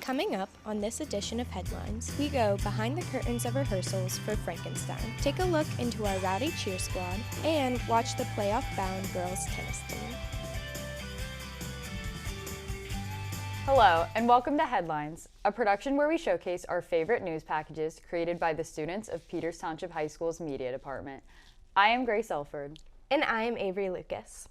Coming up on this edition of Headlines, we go behind the curtains of rehearsals for Frankenstein, take a look into our rowdy cheer squad, and watch the playoff-bound girls tennis team. Hello, and welcome to Headlines, a production where we showcase our favorite news packages created by the students of Peters Township High School's media department. I am Grace Elford. And I am Avery Lucas.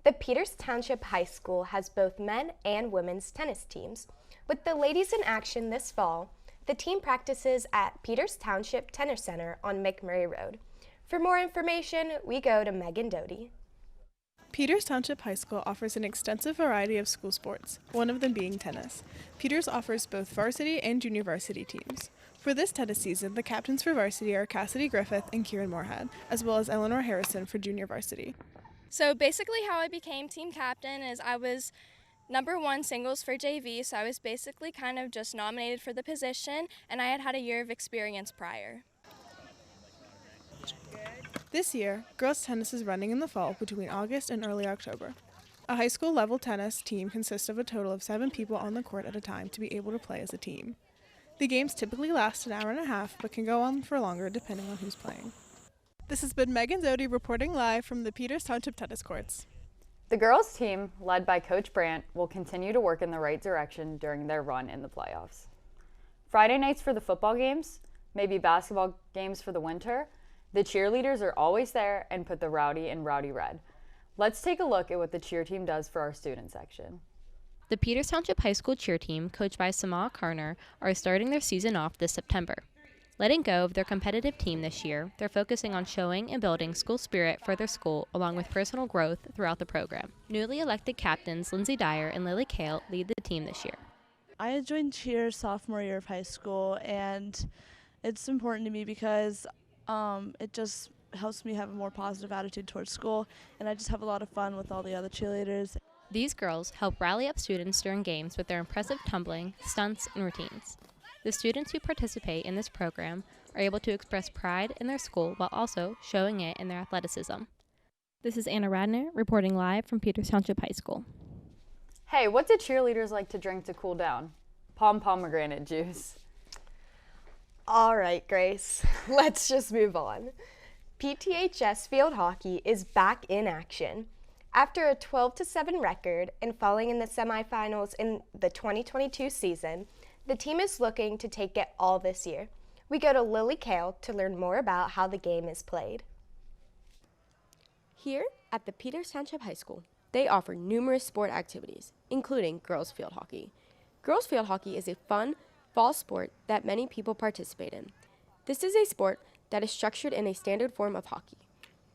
The Peters Township High School has both men and women's tennis teams. With the ladies in action this fall, the team practices at Peters Township Tennis Center on McMurray Road. For more information, we go to Megan Doty. Peters Township High School offers an extensive variety of school sports, one of them being tennis. Peters offers both varsity and junior varsity teams. For this tennis season, the captains for varsity are Cassidy Griffith and Kieran Moorhead, as well as Eleanor Harrison for junior varsity. So basically how I became team captain is I was #1 singles for JV, so I was basically kind of just nominated for the position, and I had had a year of experience prior. This year, girls tennis is running in the fall between August and early October. A high school level tennis team consists of a total of 7 people on the court at a time to be able to play as a team. The games typically last an hour and a half, but can go on for longer depending on who's playing. This has been Megan Doty reporting live from the Peters Township tennis courts. The girls' team, led by Coach Brandt, will continue to work in the right direction during their run in the playoffs. Friday nights for the football games, maybe basketball games for the winter, the cheerleaders are always there and put the rowdy in rowdy red. Let's take a look at what the cheer team does for our student section. The Peters Township High School cheer team, coached by Samal Karner, are starting their season off this September. Letting go of their competitive team this year, they're focusing on showing and building school spirit for their school along with personal growth throughout the program. Newly elected captains Lindsay Dyer and Lily Kale lead the team this year. I had joined cheer sophomore year of high school, and it's important to me because it just helps me have a more positive attitude towards school, and I just have a lot of fun with all the other cheerleaders. These girls help rally up students during games with their impressive tumbling, stunts, and routines. The students who participate in this program are able to express pride in their school while also showing it in their athleticism. This is Anna Radner reporting live from Peters Township High School. Hey, what do cheerleaders like to drink to cool down? Pomegranate juice. All right, Grace, let's just move on. PTHS field hockey is back in action. After a 12-7 record and falling in the semifinals in the 2022 season, the team is looking to take it all this year. We go to Lily Kale to learn more about how the game is played. Here at the Peters Township High School, they offer numerous sport activities, including girls field hockey. Girls field hockey is a fun fall sport that many people participate in. This is a sport that is structured in a standard form of hockey.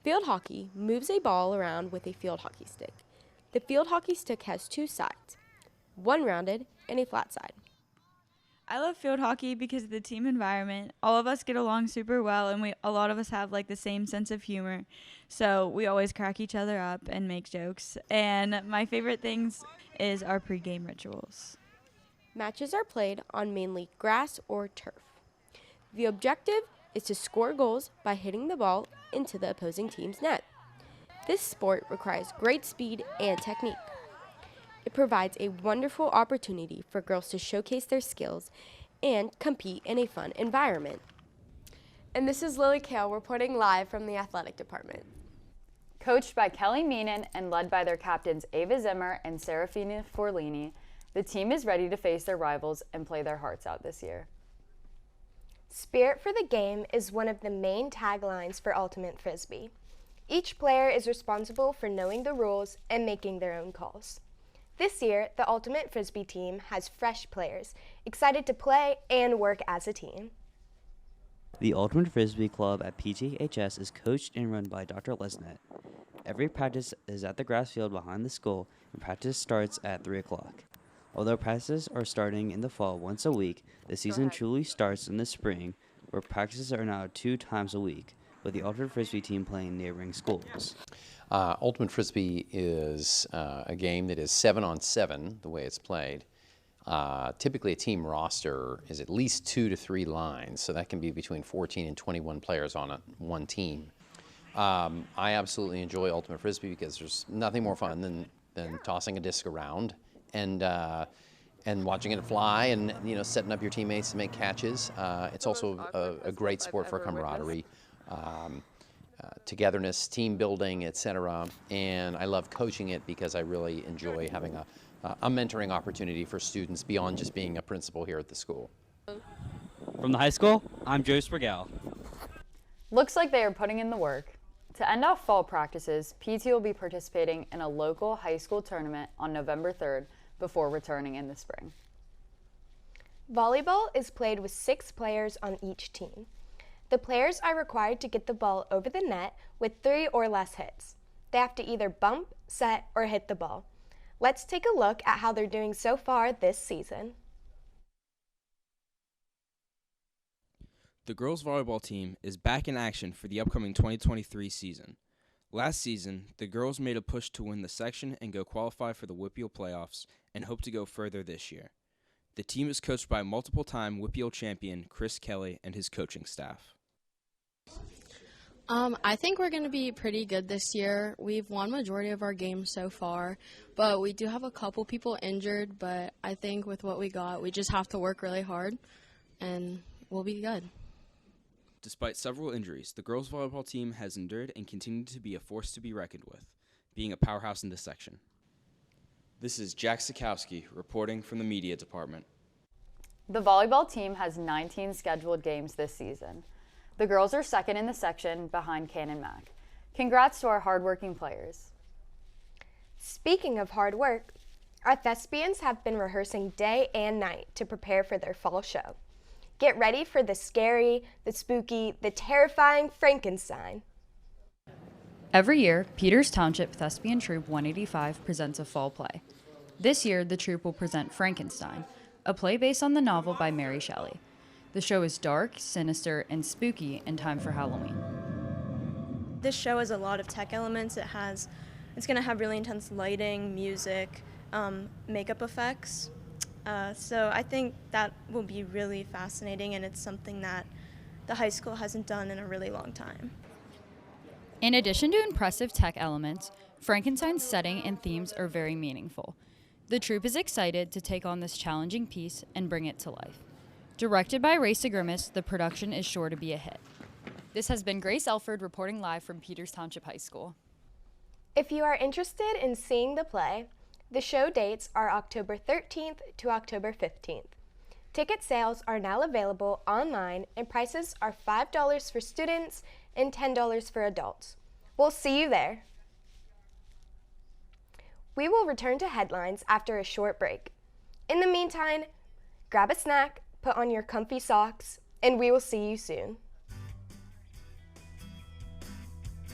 Field hockey moves a ball around with a field hockey stick. The field hockey stick has 2 sides, one rounded and a flat side. I love field hockey because of the team environment. All of us get along super well, and a lot of us have like the same sense of humor. So we always crack each other up and make jokes. And my favorite things is our pregame rituals. Matches are played on mainly grass or turf. The objective is to score goals by hitting the ball into the opposing team's net. This sport requires great speed and technique. It provides a wonderful opportunity for girls to showcase their skills and compete in a fun environment. And this is Lily Kale reporting live from the athletic department. Coached by Kelly Meenan and led by their captains Ava Zimmer and Serafina Forlini, the team is ready to face their rivals and play their hearts out this year. Spirit for the game is one of the main taglines for Ultimate Frisbee. Each player is responsible for knowing the rules and making their own calls. This year, the Ultimate Frisbee team has fresh players, excited to play and work as a team. The Ultimate Frisbee Club at PTHS is coached and run by Dr. Lesnett. Every practice is at the grass field behind the school, and practice starts at 3 o'clock. Although practices are starting in the fall once a week, the season truly starts in the spring, where practices are now 2 times a week, with the Ultimate Frisbee team playing neighboring schools. Ultimate Frisbee is a game that is 7-on-7, the way it's played. Typically a team roster is at least 2 to 3 lines, so that can be between 14 and 21 players on one team. I absolutely enjoy Ultimate Frisbee because there's nothing more fun than tossing a disc around. And and watching it fly and, setting up your teammates to make catches. It's also a great sport for camaraderie, togetherness, team building, etc. And I love coaching it because I really enjoy having a mentoring opportunity for students beyond just being a principal here at the school. From the high school, I'm Joe Sprigal. Looks like they are putting in the work. To end off fall practices, PT will be participating in a local high school tournament on November 3rd before returning in the spring. Volleyball is played with 6 players on each team. The players are required to get the ball over the net with 3 or less hits. They have to either bump, set, or hit the ball. Let's take a look at how they're doing so far this season. The girls volleyball team is back in action for the upcoming 2023 season. Last season, the girls made a push to win the section and go qualify for the WPIAL playoffs and hope to go further this year. The team is coached by multiple-time WPIAL champion Chris Kelly and his coaching staff. I think we're going to be pretty good this year. We've won majority of our games so far, but we do have a couple people injured, but I think with what we got, we just have to work really hard, and we'll be good. Despite several injuries, the girls volleyball team has endured and continued to be a force to be reckoned with, being a powerhouse in this section. This is Jack Sikowski reporting from the media department. The volleyball team has 19 scheduled games this season. The girls are second in the section behind Cannon Mac. Congrats to our hardworking players. Speaking of hard work, our thespians have been rehearsing day and night to prepare for their fall show. Get ready for the scary, the spooky, the terrifying Frankenstein. Every year, Peters Township Thespian Troupe 185 presents a fall play. This year, the troupe will present Frankenstein, a play based on the novel by Mary Shelley. The show is dark, sinister, and spooky in time for Halloween. This show has a lot of tech elements. It's going to have really intense lighting, music, makeup effects. So I think that will be really fascinating, and it's something that the high school hasn't done in a really long time. In addition to impressive tech elements, Frankenstein's setting and themes are very meaningful. The troupe is excited to take on this challenging piece and bring it to life. Directed by Ray Segrimis, the production is sure to be a hit. This has been Grace Elford reporting live from Peters Township High School. If you are interested in seeing the play, the show dates are October 13th to October 15th. Ticket sales are now available online, and prices are $5 for students and $10 for adults. We'll see you there. We will return to headlines after a short break. In the meantime, grab a snack, put on your comfy socks, and we will see you soon.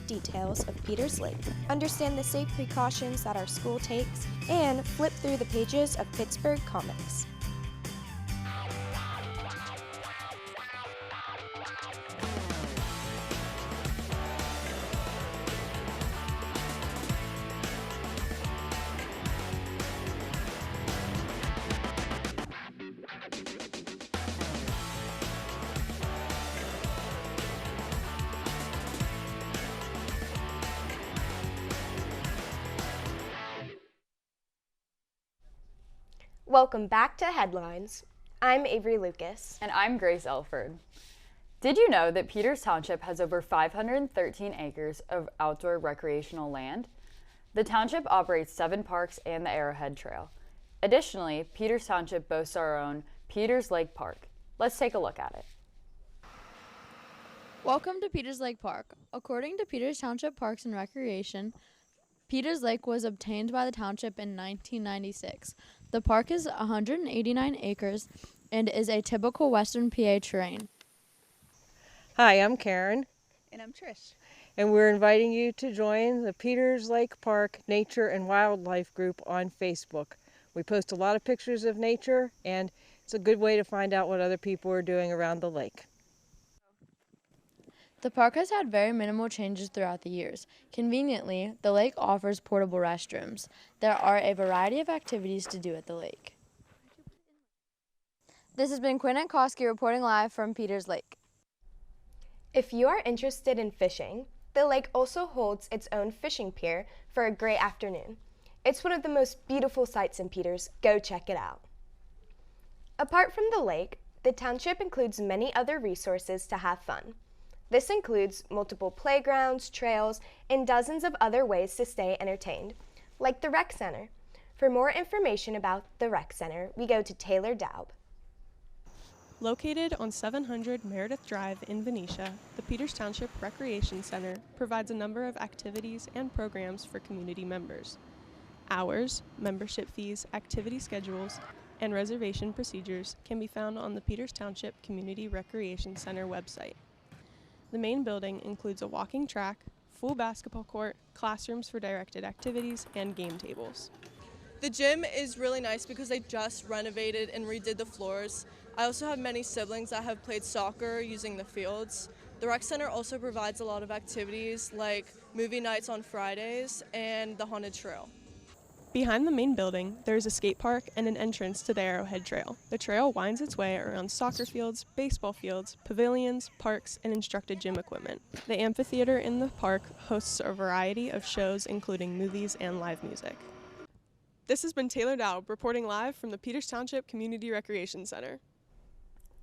Details of Peters Lake, understand the safe precautions that our school takes, and flip through the pages of Pittsburgh comics. Welcome back to Headlines. I'm Avery Lucas. And I'm Grace Elford. Did you know that Peters Township has over 513 acres of outdoor recreational land? The township operates 7 parks and the Arrowhead Trail. Additionally, Peters Township boasts our own Peters Lake Park. Let's take a look at it. Welcome to Peters Lake Park. According to Peters Township Parks and Recreation, Peters Lake was obtained by the township in 1996. The park is 189 acres and is a typical Western PA terrain. Hi, I'm Karen. And I'm Trish. And we're inviting you to join the Peters Lake Park Nature and Wildlife Group on Facebook. We post a lot of pictures of nature, and it's a good way to find out what other people are doing around the lake. The park has had very minimal changes throughout the years. Conveniently, the lake offers portable restrooms. There are a variety of activities to do at the lake. This has been Quinn Koski reporting live from Peters Lake. If you are interested in fishing, the lake also holds its own fishing pier for a great afternoon. It's one of the most beautiful sights in Peters. Go check it out. Apart from the lake, the township includes many other resources to have fun. This includes multiple playgrounds, trails, and dozens of other ways to stay entertained, like the rec center. For more information about the rec center, we go to Taylor Daub. Located on 700 Meredith Drive in Venetia, the Peters Township Recreation Center provides a number of activities and programs for community members. Hours, membership fees, activity schedules, and reservation procedures can be found on the Peters Township Community Recreation Center website. The main building includes a walking track, full basketball court, classrooms for directed activities, and game tables. The gym is really nice because they just renovated and redid the floors. I also have many siblings that have played soccer using the fields. The rec center also provides a lot of activities like movie nights on Fridays and the haunted trail. Behind the main building, there is a skate park and an entrance to the Arrowhead Trail. The trail winds its way around soccer fields, baseball fields, pavilions, parks, and instructed gym equipment. The amphitheater in the park hosts a variety of shows including movies and live music. This has been Taylor Daub reporting live from the Peters Township Community Recreation Center.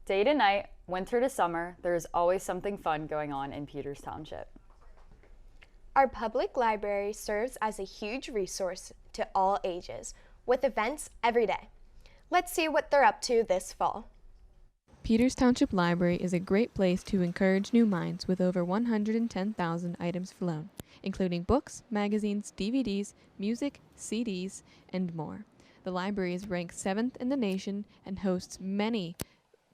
Day to night, winter to summer, there is always something fun going on in Peters Township. Our public library serves as a huge resource to all ages, with events every day. Let's see what they're up to this fall. Peters Township Library is a great place to encourage new minds with over 110,000 items flown, including books, magazines, DVDs, music, CDs, and more. The library is ranked 7th in the nation and hosts many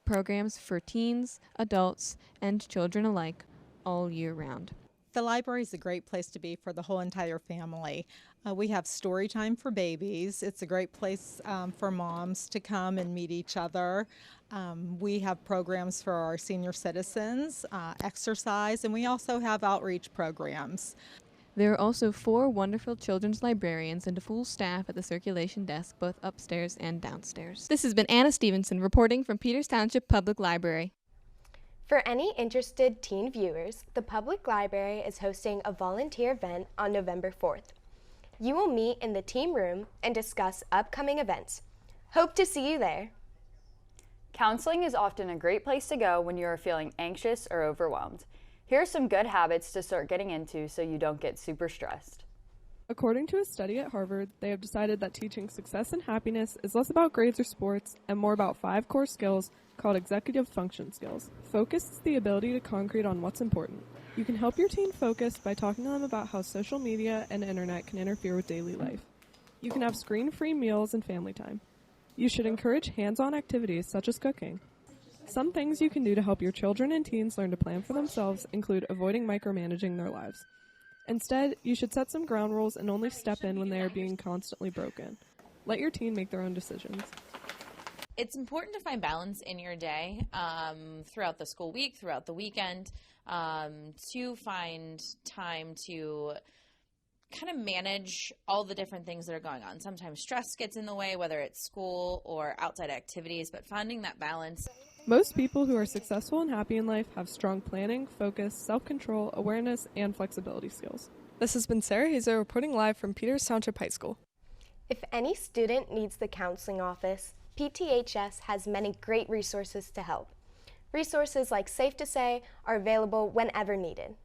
programs for teens, adults, and children alike all year round. The library is a great place to be for the whole entire family. We have story time for babies. It's a great place for moms to come and meet each other. We have programs for our senior citizens, exercise, and we also have outreach programs. There are also 4 wonderful children's librarians and a full staff at the circulation desk, both upstairs and downstairs. This has been Anna Stevenson reporting from Peters Township Public Library. For any interested teen viewers, the public library is hosting a volunteer event on November 4th. You will meet in the team room and discuss upcoming events. Hope to see you there. Counseling is often a great place to go when you are feeling anxious or overwhelmed. Here are some good habits to start getting into so you don't get super stressed. According to a study at Harvard, they have decided that teaching success and happiness is less about grades or sports and more about 5 core skills called executive function skills. Focus is the ability to concentrate on what's important. You can help your teen focus by talking to them about how social media and internet can interfere with daily life. You can have screen-free meals and family time. You should encourage hands-on activities such as cooking. Some things you can do to help your children and teens learn to plan for themselves include avoiding micromanaging their lives. Instead, you should set some ground rules and only step in when they are being constantly broken. Let your teen make their own decisions. It's important to find balance in your day throughout the school week, throughout the weekend, to find time to kind of manage all the different things that are going on. Sometimes stress gets in the way, whether it's school or outside activities, but finding that balance. Most people who are successful and happy in life have strong planning, focus, self-control, awareness, and flexibility skills. This has been Sarah Hazer reporting live from Peters Township High School. If any student needs the counseling office, PTHS has many great resources to help. Resources like Safe to Say are available whenever needed.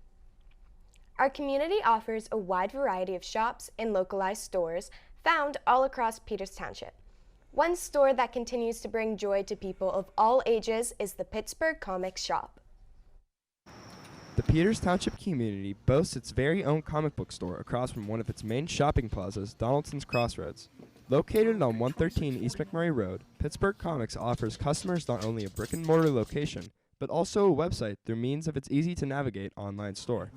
Our community offers a wide variety of shops and localized stores found all across Peters Township. One store that continues to bring joy to people of all ages is the Pittsburgh Comics Shop. The Peters Township community boasts its very own comic book store across from one of its main shopping plazas, Donaldson's Crossroads. Located on 113 East McMurray Road, Pittsburgh Comics offers customers not only a brick-and-mortar location, but also a website through means of its easy-to-navigate online store.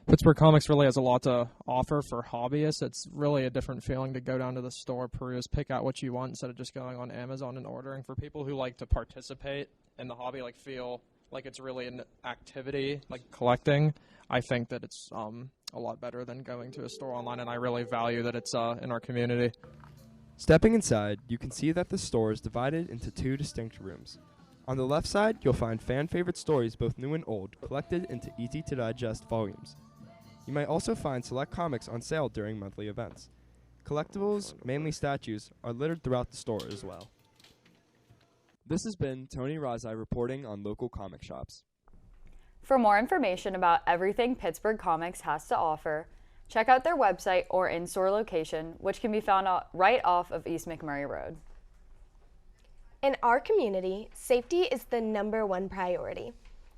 Pittsburgh Comics really has a lot to offer for hobbyists. It's really a different feeling to go down to the store, peruse, pick out what you want instead of just going on Amazon and ordering. For people who like to participate in the hobby, like feel like it's really an activity, like collecting, I think that it's a lot better than going to a store online, and I really value that it's in our community. Stepping inside, you can see that the store is divided into 2 distinct rooms. On the left side, you'll find fan-favorite stories, both new and old, collected into easy-to-digest volumes. You might also find select comics on sale during monthly events. Collectibles, mainly statues, are littered throughout the store as well. This has been Tony Razai reporting on local comic shops. For more information about everything Pittsburgh Comics has to offer, check out their website or in-store location, which can be found right off of East McMurray Road. In our community, safety is the #1 priority.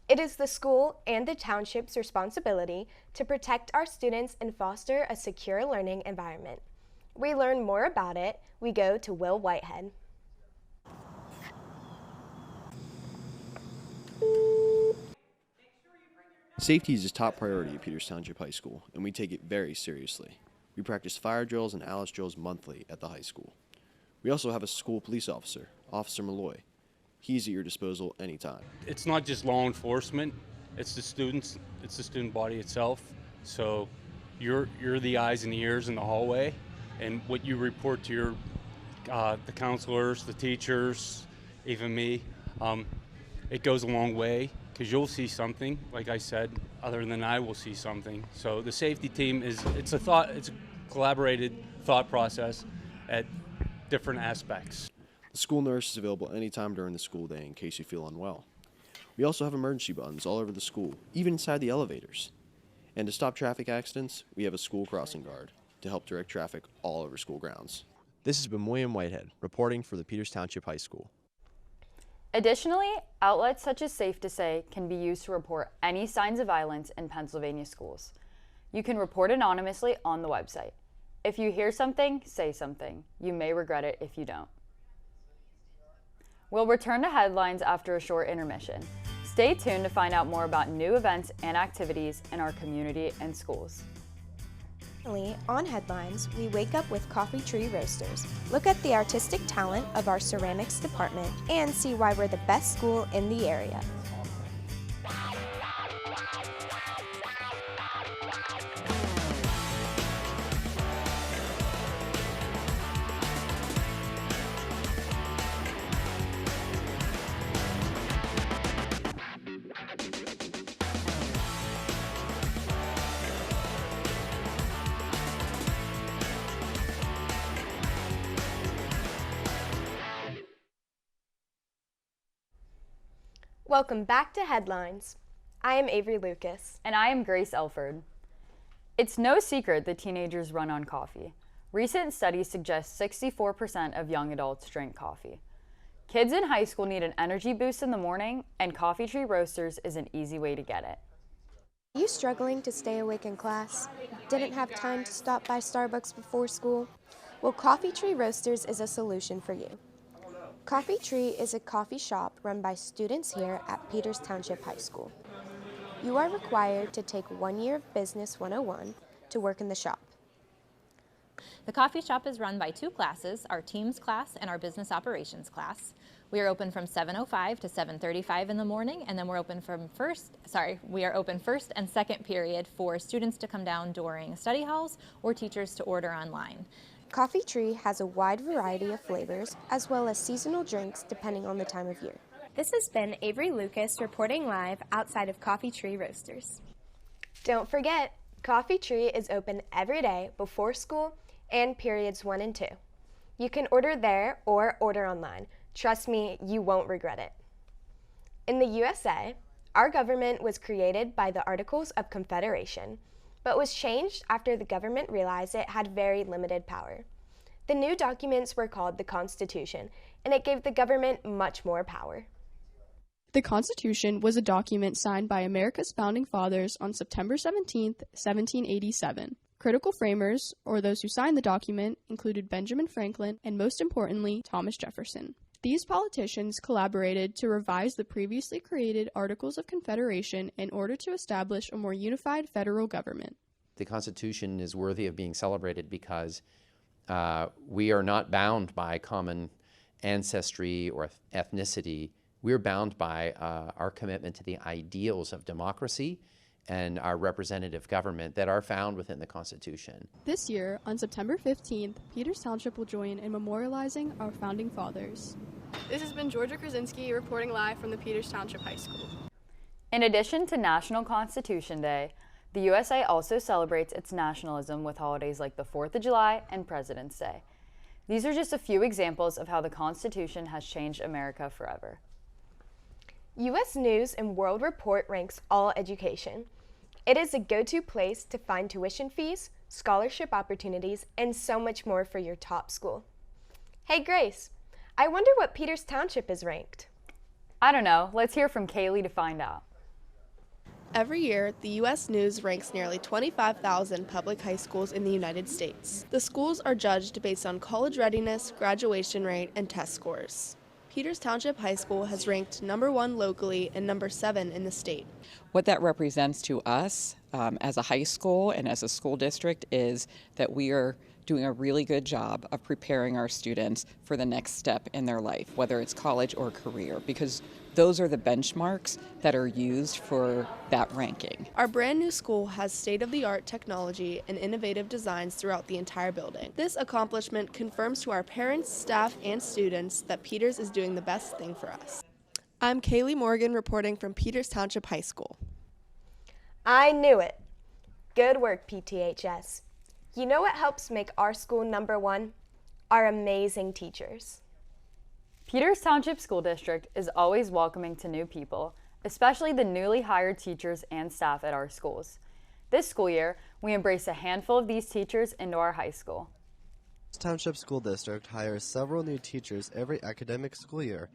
It is the school and the township's responsibility to protect our students and foster a secure learning environment. We learn more about it, we go to Will Whitehead. Safety is a top priority at Peters Township High School, and we take it very seriously. We practice fire drills and ALICE drills monthly at the high school. We also have a school police officer, Officer Malloy. He's at your disposal anytime. It's not just law enforcement, it's the students, it's the student body itself. So you're the eyes and ears in the hallway, and what you report to your the counselors, the teachers, even me, it goes a long way. Because you'll see something, like I said, other than I will see something. So the safety team it's a collaborated thought process at different aspects. The school nurse is available anytime during the school day in case you feel unwell. We also have emergency buttons all over the school, even inside the elevators. And to stop traffic accidents, we have a school crossing guard to help direct traffic all over school grounds. This has been William Whitehead, reporting for the Peters Township High School. Additionally, outlets such as Safe to Say can be used to report any signs of violence in Pennsylvania schools. You can report anonymously on the website. If you hear something, say something. You may regret it if you don't. We'll return to headlines after a short intermission. Stay tuned to find out more about new events and activities in our community and schools. On Headlines, we wake up with Coffee Tree Roasters. Look at the artistic talent of our ceramics department and see why we're the best school in the area. Welcome back to Headlines. I am Avery Lucas. And I am Grace Elford. It's no secret that teenagers run on coffee. Recent studies suggest 64% of young adults drink coffee. Kids in high school need an energy boost in the morning, and Coffee Tree Roasters is an easy way to get it. Are you struggling to stay awake in class? Didn't have time to stop by Starbucks before school? Well, Coffee Tree Roasters is a solution for you. Coffee Tree is a coffee shop run by students here at Peters Township High School. You are required to take 1 year of Business 101 to work in the shop. The coffee shop is run by 2 classes, our Teams class and our Business Operations class. We are open from 7:05 to 7:35 in the morning, and then we're open we are open first and second period for students to come down during study halls or teachers to order online. Coffee Tree has a wide variety of flavors, as well as seasonal drinks depending on the time of year. This has been Avery Lucas reporting live outside of Coffee Tree Roasters. Don't forget, Coffee Tree is open every day before school and periods 1 and 2. You can order there or order online. Trust me, you won't regret it. In the USA, our government was created by the Articles of Confederation, but was changed after the government realized it had very limited power. The new documents were called the Constitution, and it gave the government much more power. The Constitution was a document signed by America's founding fathers on September 17, 1787. Critical framers, or those who signed the document, included Benjamin Franklin and, most importantly, Thomas Jefferson. These politicians collaborated to revise the previously created Articles of Confederation in order to establish a more unified federal government. The Constitution is worthy of being celebrated because we are not bound by common ancestry or ethnicity. We're bound by our commitment to the ideals of democracy and our representative government that are found within the Constitution. This year, on September 15th, Peters Township will join in memorializing our founding fathers. This has been Georgia Krasinski reporting live from the Peters Township High School. In addition to National Constitution Day, the USA also celebrates its nationalism with holidays like the 4th of July and President's Day. These are just a few examples of how the Constitution has changed America forever. U.S. News and World Report ranks all education. It is a go-to place to find tuition fees, scholarship opportunities, and so much more for your top school. Hey Grace, I wonder what Peters Township is ranked. I don't know. Let's hear from Kaylee to find out. Every year, the U.S. News ranks nearly 25,000 public high schools in the United States. The schools are judged based on college readiness, graduation rate, and test scores. Peters Township High School has ranked number 1 locally and number 7 in the state. What that represents to us as a high school and as a school district is that we are doing a really good job of preparing our students for the next step in their life, whether it's college or career, because those are the benchmarks that are used for that ranking. Our brand new school has state-of-the-art technology and innovative designs throughout the entire building. This accomplishment confirms to our parents, staff, and students that Peters is doing the best thing for us. I'm Kaylee Morgan reporting from Peters Township High School. I knew it. Good work, PTHS. You know what helps make our school number 1? Our amazing teachers. Peters Township School District is always welcoming to new people, especially the newly hired teachers and staff at our schools. This school year, we embrace a handful of these teachers into our high school. Peters Township School District hires several new teachers every academic school year.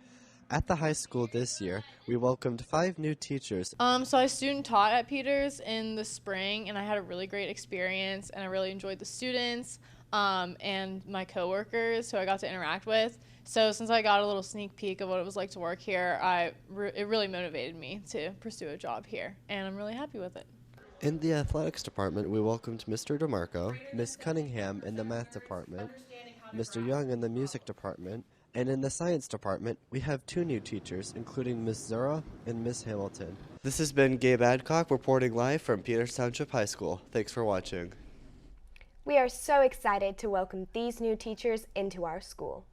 At the high school this year, we welcomed 5 new teachers. So I student taught at Peters in the spring, and I had a really great experience, and I really enjoyed the students and my coworkers who I got to interact with. So since I got a little sneak peek of what it was like to work here, it really motivated me to pursue a job here, and I'm really happy with it. In the athletics department, we welcomed Mr. DeMarco, Miss Cunningham in the math department, Mr. Young in the music department, and in the science department, we have 2 new teachers, including Miss Zura and Miss Hamilton. This has been Gabe Adcock reporting live from Peters Township High School. Thanks for watching. We are so excited to welcome these new teachers into our school.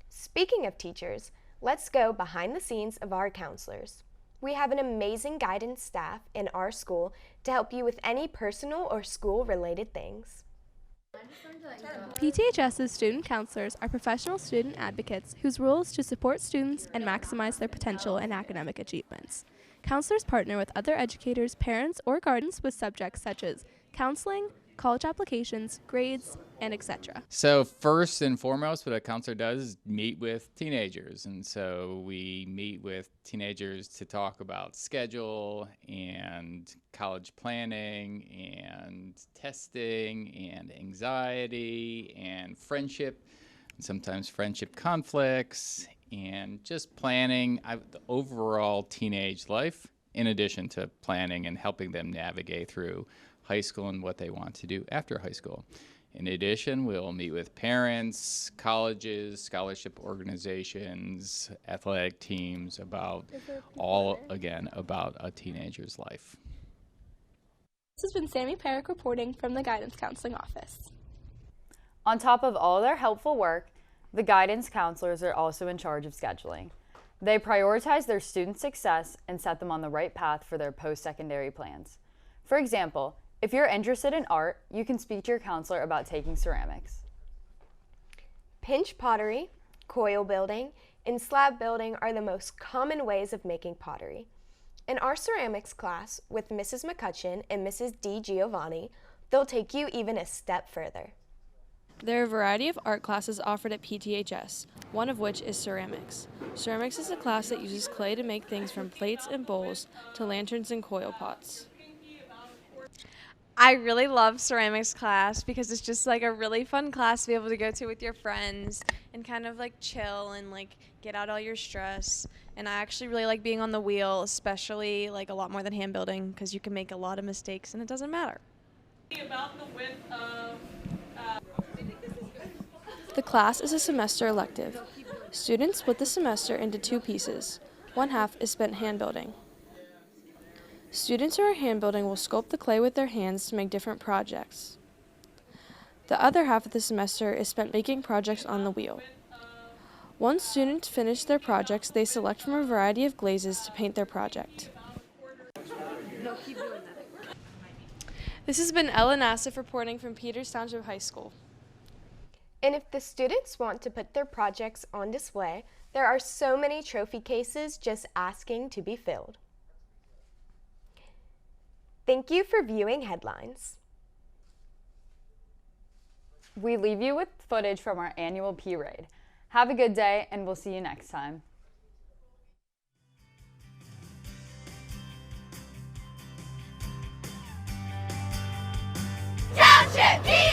Speaking of teachers, let's go behind the scenes of our counselors. We have an amazing guidance staff in our school to help you with any personal or school-related things. PTHS's student counselors are professional student advocates whose role is to support students and maximize their potential and academic achievements. Counselors partner with other educators, parents, or guardians with subjects such as counseling, college applications, grades, and etc. So first and foremost, what a counselor does is meet with teenagers. And so we meet with teenagers to talk about schedule and college planning and testing and anxiety and friendship, and sometimes friendship conflicts, and just planning the overall teenage life, in addition to planning and helping them navigate through high school and what they want to do after high school. In addition, we'll meet with parents, colleges, scholarship organizations, athletic teams about about a teenager's life. This has been Sammy Perrick reporting from the Guidance Counseling Office. On top of all their helpful work, the guidance counselors are also in charge of scheduling. They prioritize their students' success and set them on the right path for their post-secondary plans. For example, if you're interested in art, you can speak to your counselor about taking ceramics. Pinch pottery, coil building, and slab building are the most common ways of making pottery. In our ceramics class with Mrs. McCutcheon and Mrs. D. Giovanni, they'll take you even a step further. There are a variety of art classes offered at PTHS, one of which is ceramics. Ceramics is a class that uses clay to make things from plates and bowls to lanterns and coil pots. I really love ceramics class because it's just like a really fun class to be able to go to with your friends and kind of like chill and like get out all your stress. And I actually really like being on the wheel, especially like a lot more than hand building because you can make a lot of mistakes and it doesn't matter. About the width of, The class is a semester elective. Students split the semester into 2 pieces. One half is spent hand building. Students who are hand building will sculpt the clay with their hands to make different projects. The other half of the semester is spent making projects on the wheel. Once students finish their projects, they select from a variety of glazes to paint their project. This has been Ella Nassif reporting from Peters Township High School. And if the students want to put their projects on display, there are so many trophy cases just asking to be filled. Thank you for viewing Headlines. We leave you with footage from our annual P-Raid. Have a good day, and we'll see you next time. Township